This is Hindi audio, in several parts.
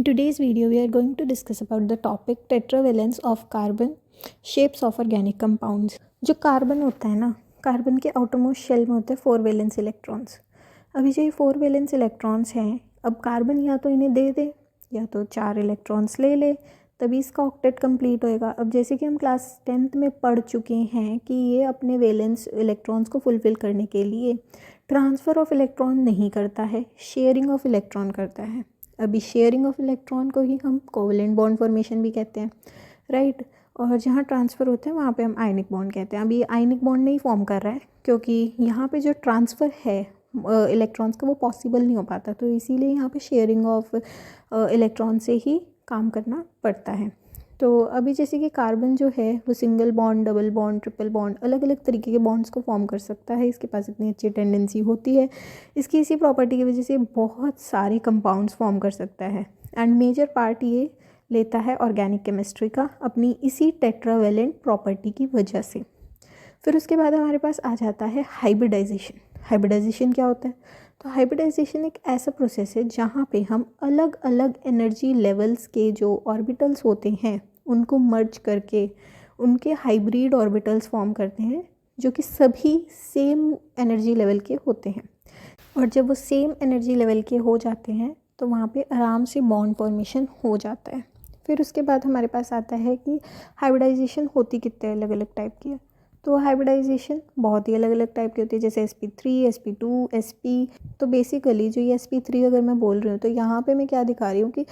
today's video, we are going to discuss about the topic tetravalence of carbon, shapes of organic compounds. जो कार्बन होता है ना, कार्बन के आउटरमोस्ट शेल में होते हैं 4 वैलेंस इलेक्ट्रॉन्स। अभी जो ये 4 वैलेंस इलेक्ट्रॉन्स हैं, अब कार्बन या तो इन्हें दे दे या तो 4 इलेक्ट्रॉन्स ले ले, तभी इसका ऑक्टेट कंप्लीट होएगा। अब जैसे कि हम क्लास 10th में पढ़ चुके हैं कि ये अपने वैलेंस इलेक्ट्रॉन्स को फुलफ़िल करने के लिए ट्रांसफ़र ऑफ इलेक्ट्रॉन नहीं करता है, शेयरिंग ऑफ इलेक्ट्रॉन करता है। अभी शेयरिंग ऑफ इलेक्ट्रॉन को ही हम कोवलेंट बॉन्ड फॉर्मेशन भी कहते हैं, राइट। और जहाँ ट्रांसफ़र होते हैं वहाँ पे हम आयनिक बॉन्ड कहते हैं। अभी ये आयनिक बॉन्ड नहीं फॉर्म कर रहा है क्योंकि यहाँ पे जो ट्रांसफ़र है इलेक्ट्रॉन्स का वो पॉसिबल नहीं हो पाता, तो इसीलिए यहाँ पे शेयरिंग ऑफ इलेक्ट्रॉन से ही काम करना पड़ता है। तो अभी जैसे कि कार्बन जो है वो single bond, double bond, triple bond, अलग अलग तरीके के बॉन्ड्स को फॉर्म कर सकता है। इसके पास इतनी अच्छी टेंडेंसी होती है, इसकी इसी प्रॉपर्टी की वजह से बहुत सारे कंपाउंड्स फॉर्म कर सकता है। एंड मेजर पार्ट ये लेता है ऑर्गेनिक केमिस्ट्री का अपनी इसी टेट्रावेलेंट प्रॉपर्टी की वजह से। फिर उसके बाद हमारे पास आ जाता है हाइब्रिडाइजेशन। हाइब्रिडाइजेशन क्या होता है? तो हाइब्रिडाइजेशन एक ऐसा प्रोसेस है जहाँ पे हम अलग अलग एनर्जी लेवल्स के जो ऑर्बिटल्स होते हैं उनको मर्ज करके उनके हाइब्रिड ऑर्बिटल्स फॉर्म करते हैं जो कि सभी सेम एनर्जी लेवल के होते हैं। और जब वो सेम एनर्जी लेवल के हो जाते हैं तो वहाँ पे आराम से बॉन्ड फॉर्मेशन हो जाता है। फिर उसके बाद हमारे पास आता है कि हाइब्रिडाइजेशन होती कितने अलग अलग टाइप की है। तो हाइब्रिडाइजेशन बहुत ही अलग अलग टाइप की होती है, जैसे sp3, sp2, sp। तो बेसिकली जो ये sp3 अगर मैं बोल रही हूँ तो यहाँ पे मैं क्या दिखा रही हूँ कि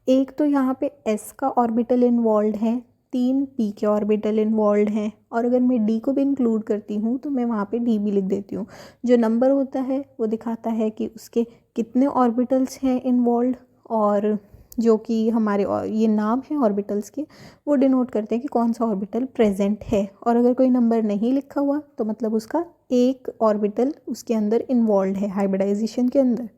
एक तो यहाँ पे s का ऑर्बिटल इन्वॉल्व है, 3 p के ऑर्बिटल इन्वॉल्व हैं, और अगर मैं d को भी इंक्लूड करती हूँ तो मैं वहाँ पे d भी लिख देती हूँ। जो नंबर होता है वो दिखाता है कि उसके कितने ऑर्बिटल्स हैं इन्वॉल्व, और जो कि हमारे ये नाम है ऑर्बिटल्स के वो डिनोट करते हैं कि कौन सा ऑर्बिटल प्रेजेंट है। और अगर कोई नंबर नहीं लिखा हुआ तो मतलब उसका एक ऑर्बिटल उसके अंदर इन्वॉल्व है हाइब्रिडाइजेशन के अंदर।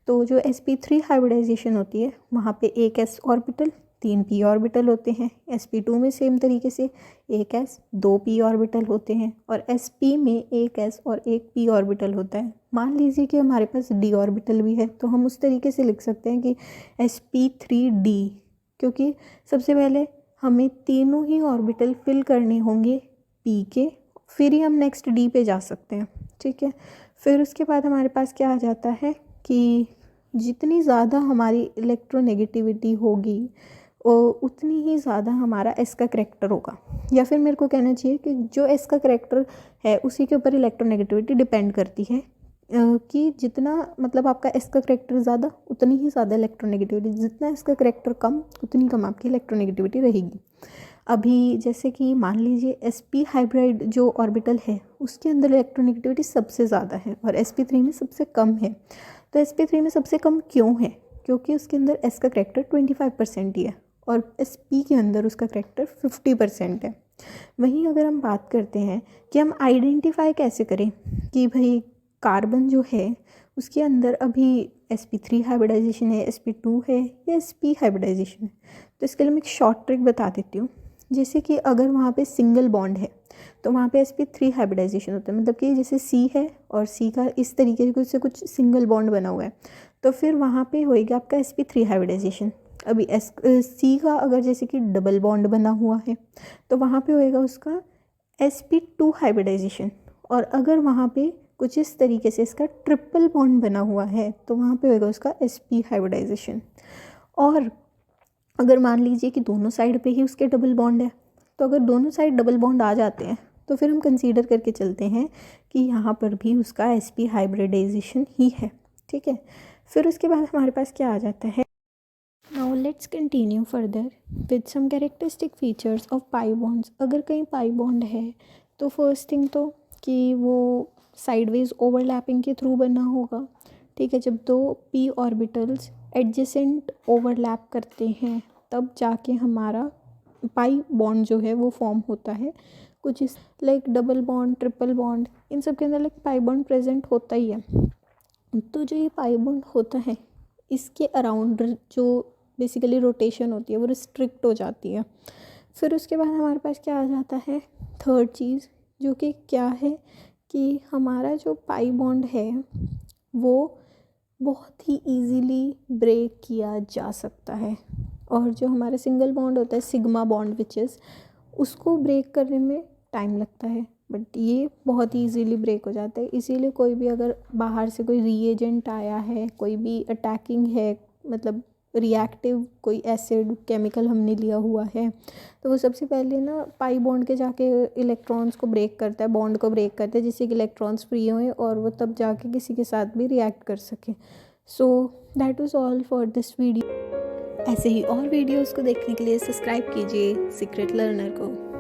तो जो sp3 हाइब्रिडाइजेशन होती है वहाँ पे एक s ऑर्बिटल, 3 p ऑर्बिटल होते हैं। sp2 में सेम तरीके से एक s, 2 p ऑर्बिटल होते हैं, और sp में एक s और एक p ऑर्बिटल होता है। मान लीजिए कि हमारे पास d ऑर्बिटल भी है तो हम उस तरीके से लिख सकते हैं कि sp3d, क्योंकि सबसे पहले हमें तीनों ही ऑर्बिटल फिल करने होंगे p के, फिर ही हम नेक्स्ट d पे जा सकते हैं, ठीक है। फिर उसके बाद हमारे पास क्या आ जाता है कि जितनी ज़्यादा हमारी इलेक्ट्रोनेगेटिविटी होगी उतनी ही ज़्यादा हमारा एस का करैक्टर होगा, या फिर मेरे को कहना चाहिए कि जो एस का करैक्टर है उसी के ऊपर इलेक्ट्रोनेगेटिविटी डिपेंड करती है। कि जितना मतलब आपका एस का करैक्टर ज़्यादा उतनी ही ज़्यादा इलेक्ट्रोनेगेटिविटी, जितना इसका करैक्टर कम उतनी कम आपकी इलेक्ट्रोनेगेटिविटी रहेगी। अभी जैसे कि मान लीजिए sp हाइब्रिड जो ऑर्बिटल है उसके अंदर इलेक्ट्रोनेगेटिविटी सबसे ज़्यादा है और sp3 में सबसे कम है। तो sp3 में सबसे कम क्यों है? क्योंकि उसके अंदर s का करैक्टर 25% ही है और sp के अंदर उसका करैक्टर 50% है। वहीं अगर हम बात करते हैं कि हम आइडेंटिफाई कैसे करें कि भाई कार्बन जो है उसके अंदर अभी sp3 हाइब्रिडाइजेशन है, sp2 है या sp हाइब्रिडाइजेशन है, तो इसके लिए मैं एक शॉर्ट ट्रिक बता देती हूँ। जैसे कि अगर वहाँ पे सिंगल बॉन्ड है तो वहाँ पे sp3 हाइब्रिडाइजेशन होता है, मतलब कि जैसे C है और C का इस तरीके से कुछ सिंगल बॉन्ड बना हुआ है तो फिर वहाँ पे होएगा आपका sp3 हाइब्रिडाइजेशन। अभी C का अगर जैसे कि डबल बॉन्ड बना हुआ है तो वहाँ पे होएगा उसका sp2 हाइब्रिडाइजेशन, और अगर वहाँ पे कुछ इस तरीके से इसका ट्रिपल बॉन्ड बना हुआ है तो वहाँ पे होएगा उसका sp हाइब्रिडाइजेशन। और अगर मान लीजिए कि दोनों साइड पे ही उसके डबल बॉन्ड है, तो अगर दोनों साइड डबल बॉन्ड आ जाते हैं तो फिर हम कंसीडर करके चलते हैं कि यहाँ पर भी उसका sp हाइब्रिडाइजेशन ही है, ठीक है। फिर उसके बाद हमारे पास क्या आ जाता है, now let's continue further with some characteristic features of pi bonds. अगर कहीं पाई बॉन्ड है तो फर्स्ट थिंग तो कि वो साइडवेज ओवरलैपिंग के थ्रू बना होगा, ठीक है। जब दो p ऑर्बिटल्स एडजेसेंट ओवरलैप करते हैं तब जाके हमारा पाई बॉन्ड जो है वो फॉर्म होता है। कुछ इस like double bond, triple bond, इन सब के अंदर लाइक पाई बॉन्ड प्रेजेंट होता ही है। तो जो ये पाई बॉन्ड होता है इसके अराउंड जो बेसिकली रोटेशन होती है वो रिस्ट्रिक्ट हो जाती है। फिर उसके बाद हमारे पास क्या आ जाता है, थर्ड चीज़, जो कि क्या है कि हमारा जो पाई बॉन्ड है वो बहुत ही इजीली ब्रेक किया जा सकता है। और जो हमारा सिंगल बॉन्ड होता है सिग्मा बॉन्ड विच इज़, उसको ब्रेक करने में टाइम लगता है, बट ये बहुत ही इजीली ब्रेक हो जाता है। इसीलिए कोई भी अगर बाहर से कोई रीएजेंट आया है, कोई भी अटैकिंग है, मतलब रिएक्टिव कोई एसिड केमिकल हमने लिया हुआ है, तो वो सबसे पहले ना पाई बॉन्ड के जाके इलेक्ट्रॉन्स को ब्रेक करता है, बॉन्ड को ब्रेक करता है, जिससे कि इलेक्ट्रॉन्स फ्री हों और वो तब जाके किसी के साथ भी रिएक्ट कर सके। So that was all for this video. ऐसे ही और वीडियोस को देखने के लिए सब्सक्राइब कीजिए सीक्रेट लर्नर को।